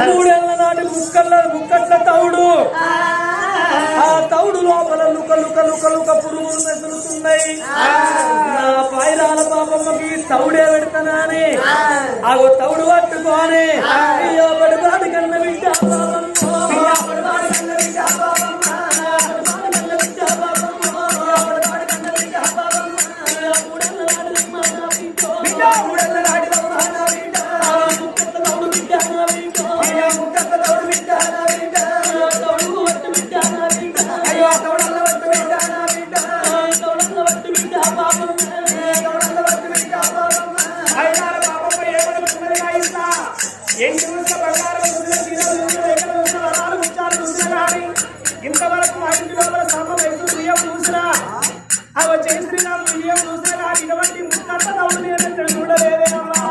మూడేళ్ల నాటి ముక్కట్ల తౌడు ఆ తౌడు లోపల లుక లుక లుక లుక పురుగులు మెసులుతున్నాయి. నా పాయిరాల పాపమ్మకి తౌడే పెడతానా అని ఆగో తౌడు పట్టుకోని పడి బాడి కన్న బిడ్డ ఇంతవరకు ఐదు లోపల సమ వయసు బియ్యం చూసినా అవి చేసిన బియ్యం చూసినా ఇటువంటి ముక్కట్ట తౌడు నేను చూడలేదేమా.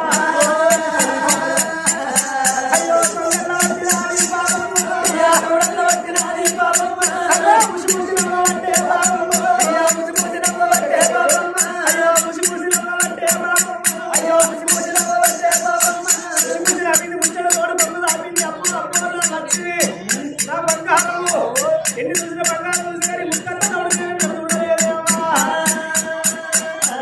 అయ్యో ఎన్ని చూసిన బంగారం చూసి కానీ ముక్కట్ట తౌడు చూడలేదేమా.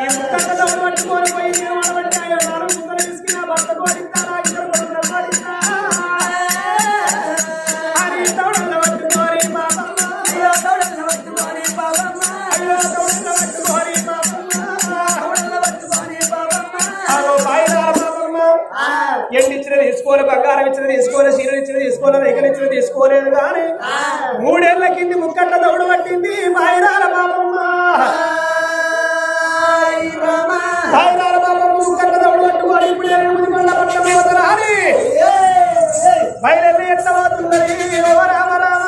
ఈ ముక్కట్ట తౌడు పట్టుకొని పోయి నేను అనబట్టి ఆయన నాలుగు ముక్కలు తీసుకుని భర్త కోడిస్తారా ఇద్దరు కొడుకులు కోడిస్తా అని తౌడన్న పట్టుకోరి పాపమ్మ అయ్యో తౌడన్న పట్టుకోరి పాపమ్మ అయ్యో తౌడన్న పట్టుకోరి పాపమ్మ అదో బాయిరా పాపమ్మ ఎండి ఇచ్చిన తీసుకోలే బంగారం ఇచ్చిన తీసుకోలే చీరలు ఇచ్చిన తీసుకోలే రేఖలు ఇచ్చిన తీసుకోలేదు కానీ మూడేళ్ల కింది ముక్కట్ల తౌడు పట్టింది బాయిరాల పాపమ్మ. బాయిరాల పాపమ్మ ముక్కట్ల తౌడు పట్టుకోవాలి ఇప్పుడు ముందుకొండ పట్టమవుతారా అని బయలు ఎట్లా పోతున్నది రామ రామ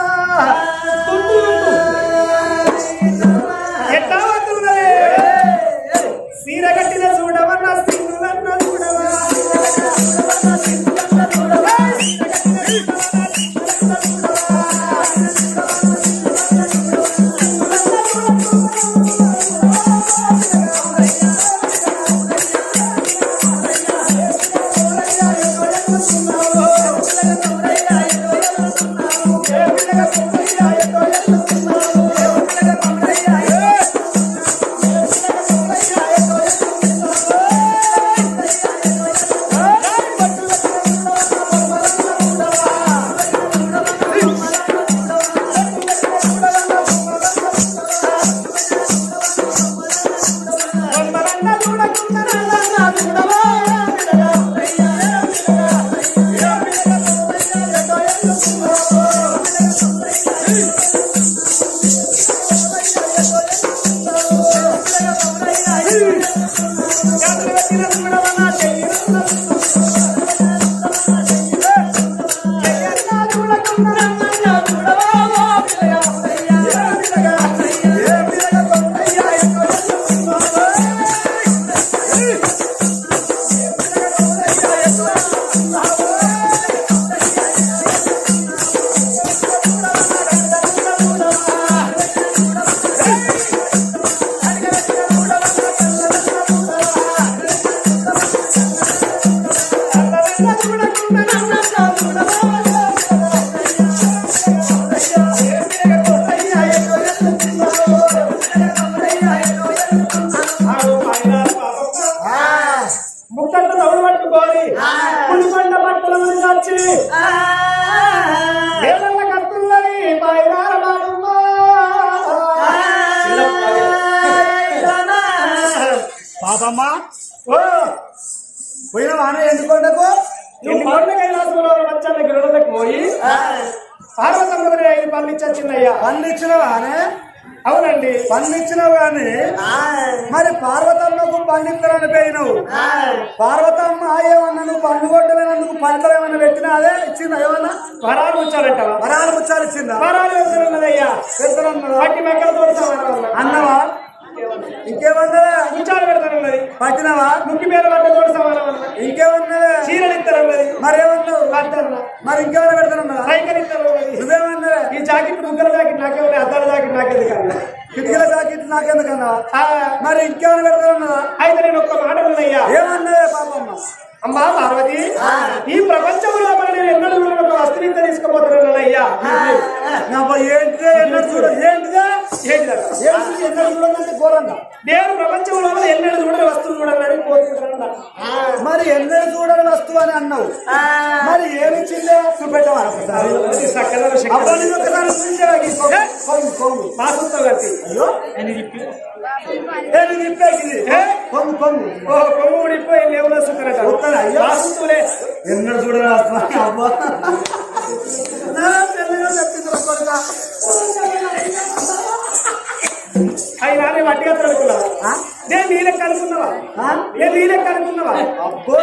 ఎట్లా పోతున్నది సీర కట్టిన చూడవన్న సింగులన్న చూడవా ముక్కట్ల తౌడు పట్టుకోని పులికొండ పట్టల ముందు వచ్చి ఏళ్ళ కత్తున్నది బాయిరాల బాడమ్మ. పాపమ్మ పోయిన వాన ఎందుకొండకు నువ్వు కొండ కైలాసంలో వచ్చాక గిరణలకు పోయి పార్వతమ్మ 5 పళ్ళు ఇచ్చొచ్చిందయ్యా. పన్ను ఇచ్చినవానే? అవునండి పన్ను ఇచ్చినవు గాని మరి పార్వతమ్మకు పండితులని పోయినవు. పార్వతమ్మ ఏమన్నా నువ్వు పండు కొట్టలేనందుకు పంటలు ఏమన్నా పెట్టినా అదే ఇచ్చిందా? ఏమన్నా వరాలు ముచ్చారంట. వరాలు ముచ్చారు ఇచ్చిందా? వరాలు పెడుతున్నదయ్యా. పెడుతున్నదా? పట్టి మెక్కలు తోడుతా అన్నవా? ఇంకేమన్నా ముచ్చాలు పెడతానన్నది. పట్టినవా? ముక్కి మీద పట్ట తోడుతా ఇంకేమన్నా చీరలు ఇస్తారన్నది. మరేమన్నావు? మరి ఇంకేమైనా పెడతానన్నా? సైకిల్ ఇస్తారు. నువ్వేమన్నా? ఈ జాకెట్ ముగ్గుల జాకెట్ నాకే ఉన్నాయి, అద్దాల జాకెట్ నాకెందుకన్నా, కిటికీల జాకెట్ నాకెందుకన్నా? మరి ఇంకేమైనా పెడతానన్నా? అయితే నేను ఒక్క మాట ఉన్నయ్యా. ఏమన్నదే పాపమ్మ? అమ్మా పార్వతి ఈ ప్రపంచంలో నేను ఎన్నడూ చూడని ఒక వస్తువు ఇంత తీసుకుపోతున్నాను అయ్యా. ఏంటిదే ఎన్నడూ చూడండి ఏంటిదా ఏంటిదా? ఏంటి ఎన్నడూ చూడండి ఘోరంగా నేను ప్రపంచంలో ఎన్నడూ చూడని వస్తువులు చూడాలని కోరుకుంటున్నా. మరి ఎన్నడూ చూడని వస్తువు అని అన్నావు మరి ఏమి చిందే చూపెట్టమా సకల శక్తి మాసంతో కలిసి అయ్యో ఏది నిప్పేకిది కొంగు కొంగు కొమ్ము ఊడిపోయి లేవులో సుఖరట వస్తాను అయ్యో మాసంతోలే ఎన్నడూ చూడని వస్తువు అబ్బా తెల్లగా చెప్పింది కొడుకా అవి నానే వడ్డీగా తడుకున్నావా? నేను నీ లెక్క అనుకున్నావా? నేను నీ లెక్క అనుకున్నావా? అబ్బో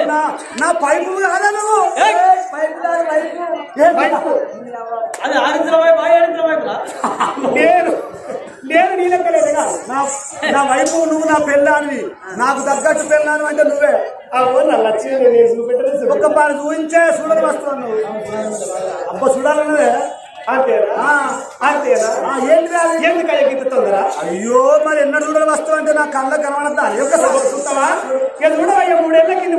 నా పైపు కాదా నువ్వు పైపు అది ఆడించడమై బాగా ఆడించడమై నేను నీ లెక్క లేదుగా. నా వైపు నువ్వు నా పెళ్ళానివి నాకు తగ్గట్టు పెళ్ళాను అంటే నువ్వే అవును నా లక్ష్యం నేను చూపెట్టలేదు. ఒక్క పాలు చూపించే చూడని వస్తున్నావు నువ్వు అబ్బ చూడాలన్నదే అంతేనా? అంతేనా? ఏంటి అది ఎందుకు ఎగ్గుతుందరా? అయ్యో మరి ఎన్నడూ చూడని వస్తువు అంటే నా కళ్ళ కనబడతా ఒక్కసారి చూస్తావా? ఇక చూడవయ్యా 3 ఏళ్ల కింద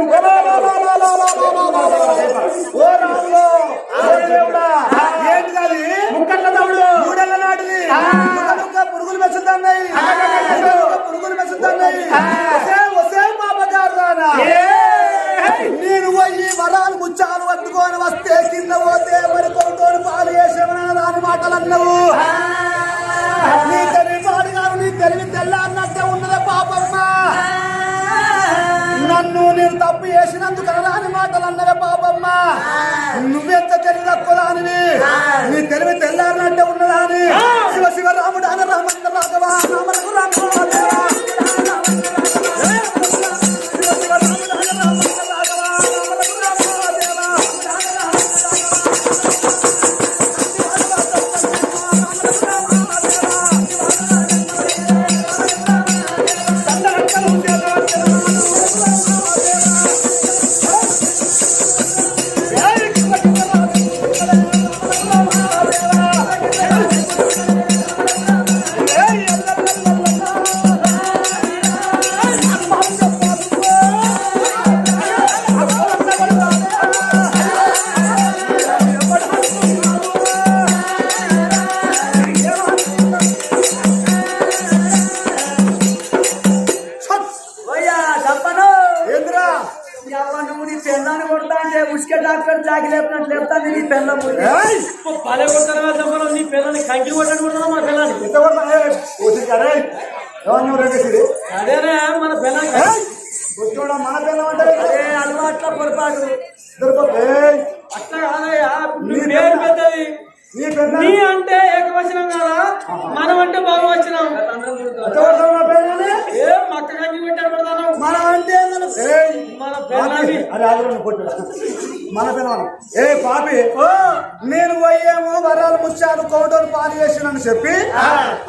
ఓ రాములో ఓ దేవుడా ఏంటి అది ముక్కట్ల తమ్ముడు 3 ఏళ్ల నాటిది పురుగులు మెచ్చుతున్నాయి పురుగులు మెచ్చుతున్నాయి వసే పాపగారు రానా నేను పోయి వరాలు ముచ్చాలు పట్టుకొని వస్తే కింద పోతే మరి కొడుకోని పాలు వేసేమన్నా దాని మాటలు అన్నవు నీ తెలివి పాడు కాదు నీ తెలివి తెల్లారినట్టే ఉన్నదే పాపమ్మ నన్ను నేను తప్పు చేసినందుకు రాని మాటలు అన్నవే పాపమ్మ నువ్వెంత తెలివి తక్కువదానివి నీ తెలివి తెల్లారినట్టే ఉన్నదా అని శివ శివ రాముడు అన రామంద రాఘవా రామకు రామ పాలే కొడతారా చెప్పడం నీ పిల్లల్ని కంకి కొట్టని కొడతారా మన పిల్లల్ని అదేనే మన పిల్లల్ని మన పిల్ల అంటే అదే అలవాట్ల పొరపాటు అట్లా కాదయ్యా నీ నీ పేరు పెద్దది నీ పెద్ద నీ అంటే ఏకవచనం కదా మనం అంటే బహువచనం ఏ మక్క కంకి పెట్టాడు పెడతాను మనం అంటే మన పిల్లల్ని అది ఆదరణ కొట్టు మన పిల్లలు ఏ పాపి నేను పోయేమో వరాలు ముచ్చాను కోటోలు పాలు చేసినని చెప్పి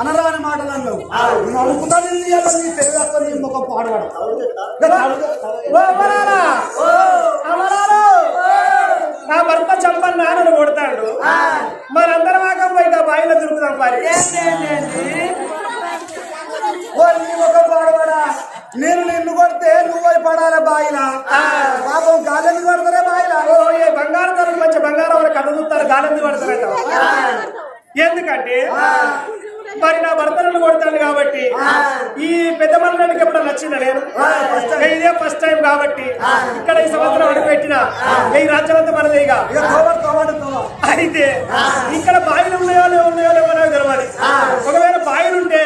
అనరాని మాటలు అన్నావు నేను అనుకుంటాను నీ తెలియక నీ ముఖం పాడబడతావు నా భర్త చంపని నాన్నను కొడతాడు మనందరం ఆకపోయి బాయిలో దొరుకుతాం పారి నీ ముఖం పాడబడా నేను నిన్ను కొడితే నువ్వు పడాలి బాయిలా పాపం గాలి పడతారే బాయిలా ఓ ఏ బంగారం ధరలు మంచి బంగారం కథ చూస్తారు గాలి పడతారట. ఎందుకంటే మరి నా భర్తలను కొడతాను కాబట్టి ఈ పెద్ద మనకి ఎప్పుడు నచ్చిందా నేను ఇదే ఫస్ట్ టైం కాబట్టి ఇక్కడ ఈ సంవత్సరం అడుగుపెట్టిన ఈ రాజ్యం అంతా మనదే ఇక. అయితే ఇక్కడ బాయిలు ఉన్నాయో లేవో నాకు తెలియాలి. ఒకవేళ బాయిలు ఉంటే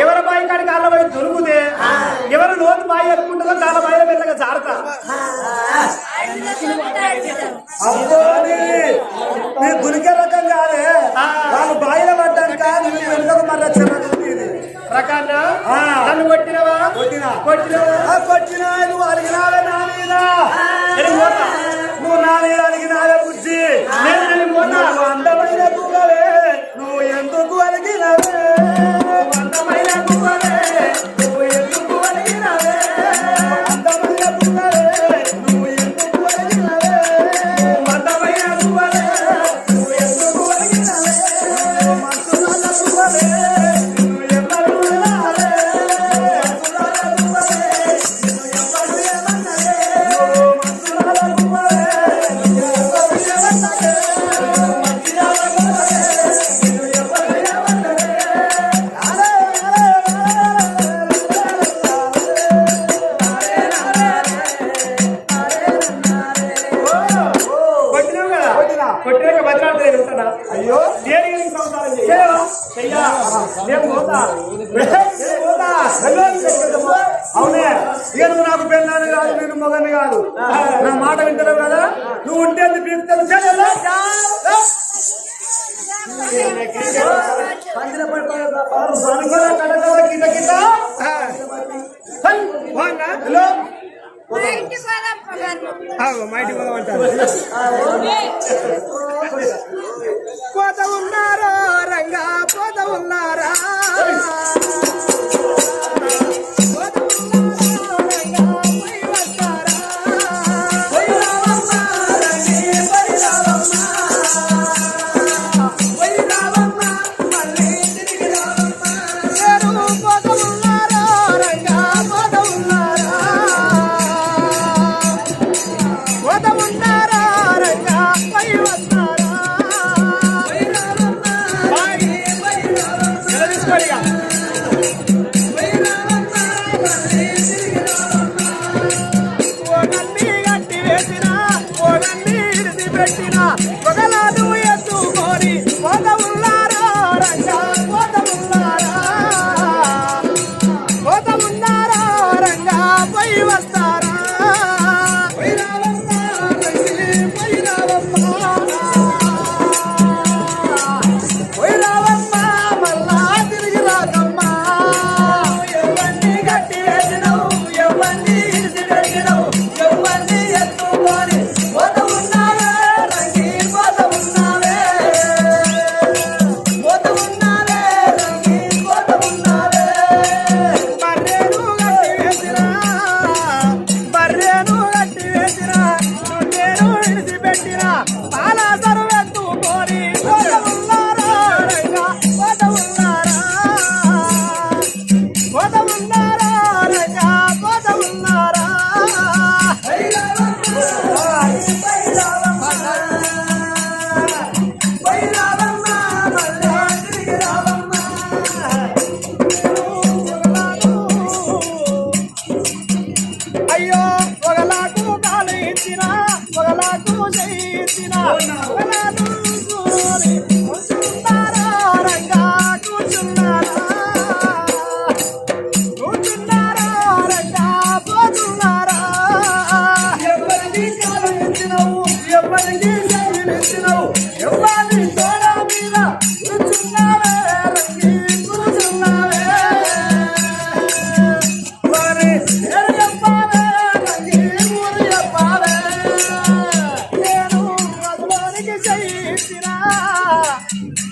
ఎవరి బాయి కాడికి కాళ్ళ బాయి దొరికితే ఎవరు లోతు బాయి అనుకుంటుందో చాలా బాయిల మెల్లగా జారుతా. నీ గురికే రకం కాదే వాళ్ళు బాయిల పడ్డాక నువ్వు వెనుకకు మళ్ళీ ప్రకారం నన్ను కొట్టినవా కొట్టినా నువ్వు అడిగినావే నా మీద నువ్వు నా మీద అడిగినావే బుజ్జి నువ్వు అందమైన పువ్వవే నువ్వు ఎందుకు అడిగినవే అందమైన పువ్వలే నువ్వు ఎందుకు అడిగినవే అందమైన పువ్వవే నువ్వు బతిలాడితే నేను ఉంటానా? అయ్యో దేనికి నీకు సంసారం చెయ్యి? చేయవా? చెయ్యా. నేను పోతా. నేను పోతా. అవునే ఇక నువ్వు నాకు పెళ్ళాన్ని కాదు, నేను మొగని కాదు. నా మాట వింటలేవు కదా, నువ్వు ఉంటే పీకుతాను. పోత ఉన్నారా రంగా, పోత ఉన్నారా,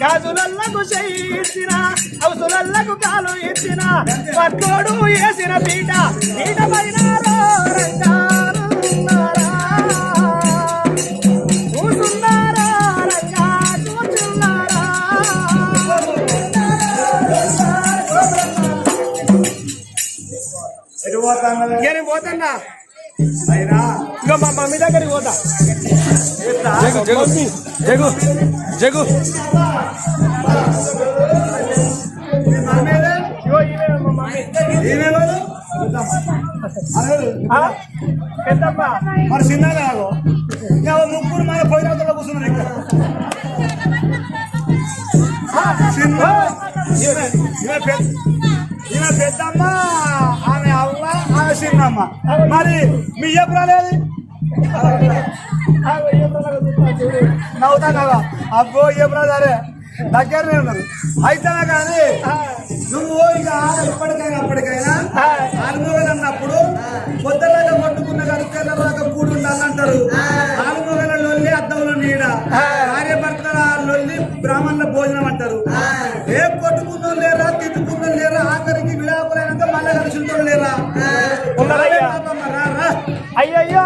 గాజులకు చేయించిన అవసరాలకు కాలు ఇచ్చిన పట్టుకోడు వేసిన పీట పీట పైన కూర్చున్నారా రంగా కూర్చున్నారా పోతాన్నా అయినా ఇంకా మా మమ్మీ దగ్గరికి పోతా జగు జగు పెద్దమ్మా మరి చిన్న కాదు ముగ్గురు మన పోయిన కూర్చున్నారు ఇక్కడ చిన్న ఈమె పెద్దమ్మ, ఆమె అవ్వ, ఆమె చిన్నమ్మ. మరి మీ ఎప్పుడు రాలేదు? నవ్వుతా కదా అబ్బో ఎప్పుడు సరే దగ్గరనే ఉన్నారు. అయితేనే కానీ నువ్వు ఇక ఇప్పటికైనా అప్పటికైనా ఆలుమొగలు అన్నప్పుడు పొద్దులాగా పట్టుకున్న కనుక కూడి ఉండాలంటారు. ఆలుమొగల లొల్లి అద్దంలో నీడ, భార్య భర్తల లొల్లి బ్రాహ్మణుల భోజనం అంటారు. ఏం కొట్టుకున్నో లేరా, తిట్టుకున్నో లేరా, ఆఖరికి విడాకులైనాక మళ్ళా కలిసి ఉంటారు లేరా? అయ్యయ్యో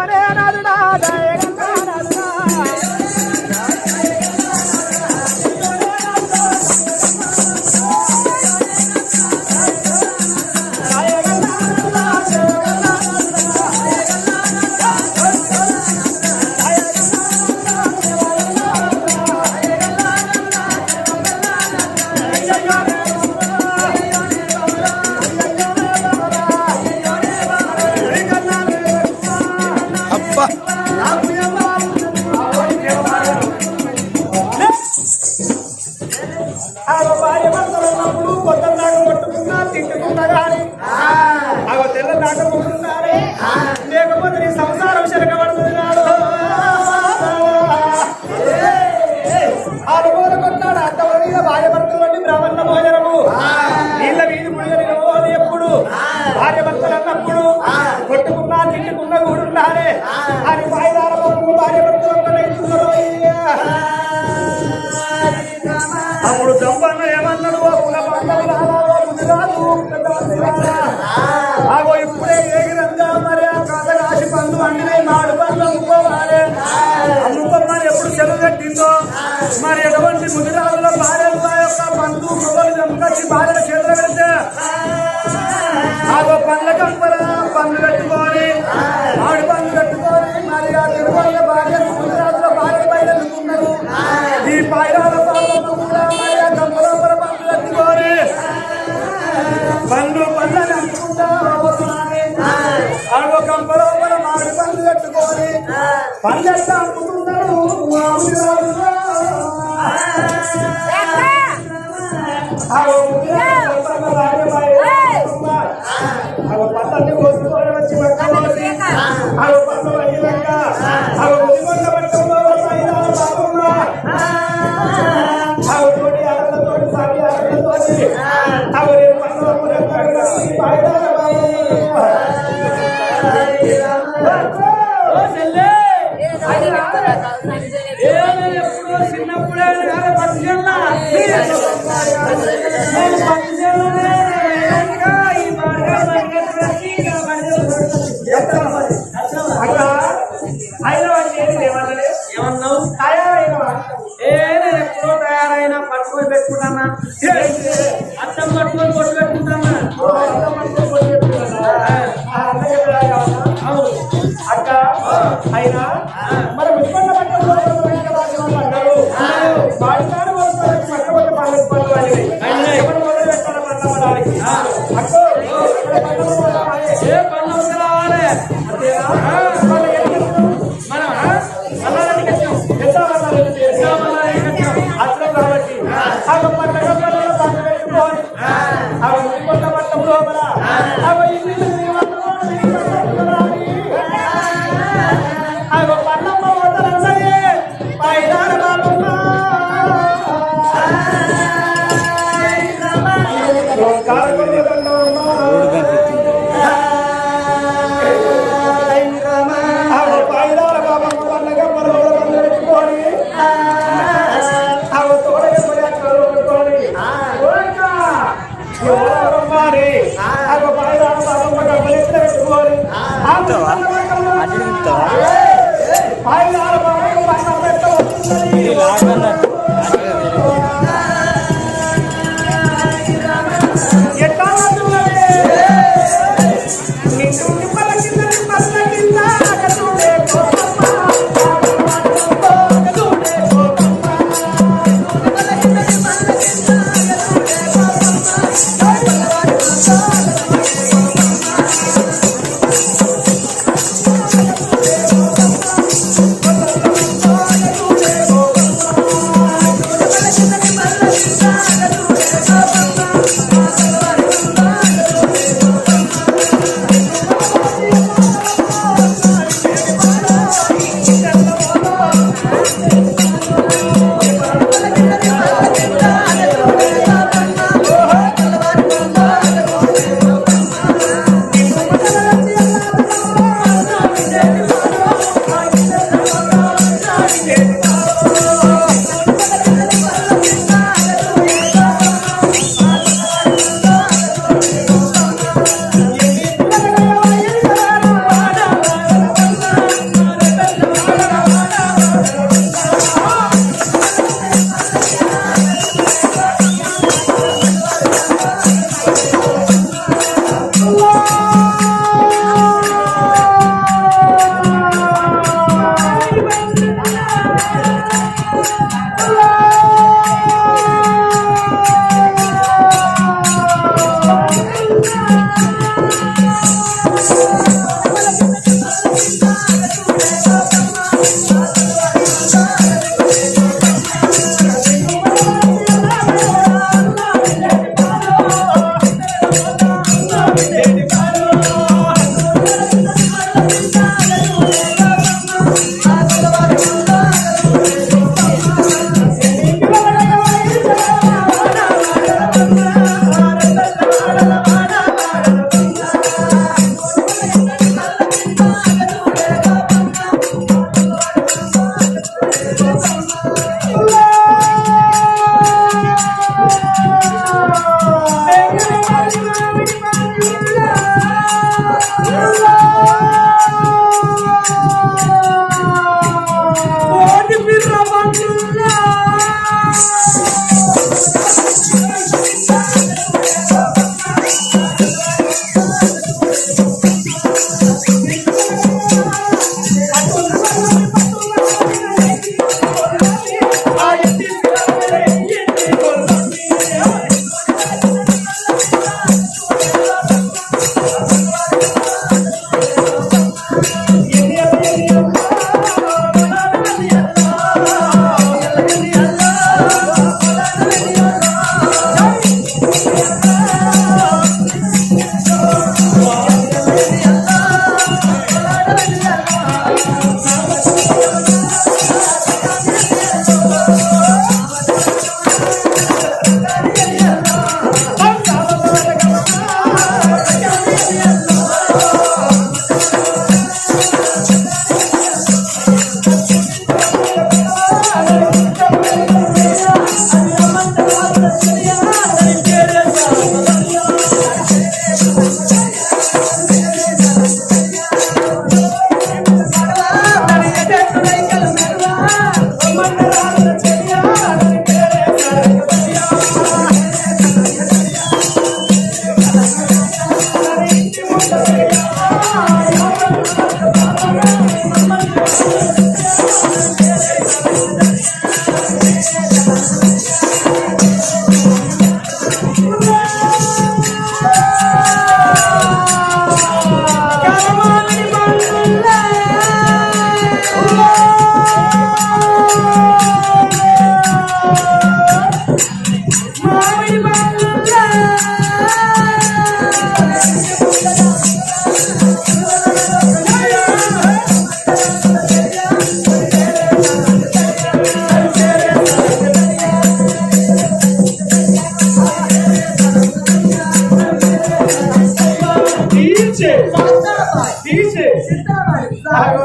పుట్టిందో మరి ఎటువంటి ముదిరాజుల భార్యలు ఆ యొక్క బంధు మొదలు వెంకచ్చి భార్యల చేతులు పెడితే ఆగో పండ్ల కంపల పండ్లు పెట్టుకొని ఆడి పండ్లు పెట్టుకొని మరి ఆ తిరుమల భార్యలు ముదిరాజుల భార్య పైన ఎదుర్కొన్నారు. ఈ పైరాల పాపమ్మ కూడా మరి ఆ కంపలోపల పండ్లు పెట్టుకొని పండ్లు పండ్లని అనుకుంటా ఆగో కంపలోపల మామిడి పండ్లు పెట్టుకొని పండ్లెట్లా అనుకుంటున్నారు. పళ్ళని కోసుకొని వచ్చి పట్టుకోవాలి. అవి పళ్ళు అయ్యాక అవి ఉదిగొండ పట్టంలో అవి తోటి అరలతోటి సాగి అరలతోటి అవి పళ్ళు చిన్నప్పుడే పట్టుకెళ్ళా ఏమన్నావు? నేను ఎప్పుడో తయారైనా పట్టుకొని పెట్టుకుంటానా అర్థం పట్టుకొని కొట్టు పెట్టుకుంటానా అక్క అయినా మరి విప్పండ పట్టణంలో అన్నారు వాడినాడు పట్టబట్ట పండుగ పనులు అని ఎవరు మొదలు పెట్టాలి పండడానికి అక్కో ఏ పనులు రావాలి మనం అన్నానికి వచ్చాం అర్థం కాబట్టి అవి పండగ పనులు పండుగ పెట్టుకోవాలి. అవి విప్పండ పట్టం లోపల అవి అవి పన్నమ్మ వదలంటే పైదార బాబమ్మ పైదార బాబమ్మ పండగ పెట్టుకొని అవి తోడగా పెట్టుకొని మరి అవి పైదార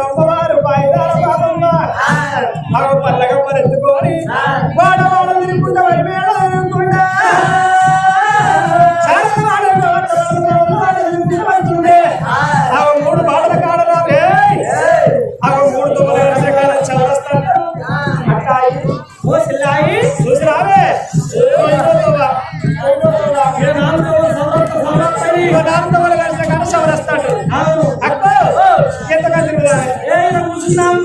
అమ్మవారు బయలుదేర బాబమ్మ పల్లగ పరెత్తుకొని వాడవాడ తిరుగుకుంటా మరి మేడ తిరుగుకుంటా మూడు బాటల కాడరావే మూడు తొమ్మిది కాడ చదవస్తాను చూసి రావే నాలుగు కలిసిన కాడ చదవస్తాడు అక్క ఎంతగా తిరుగుతా కూర్చున్నాం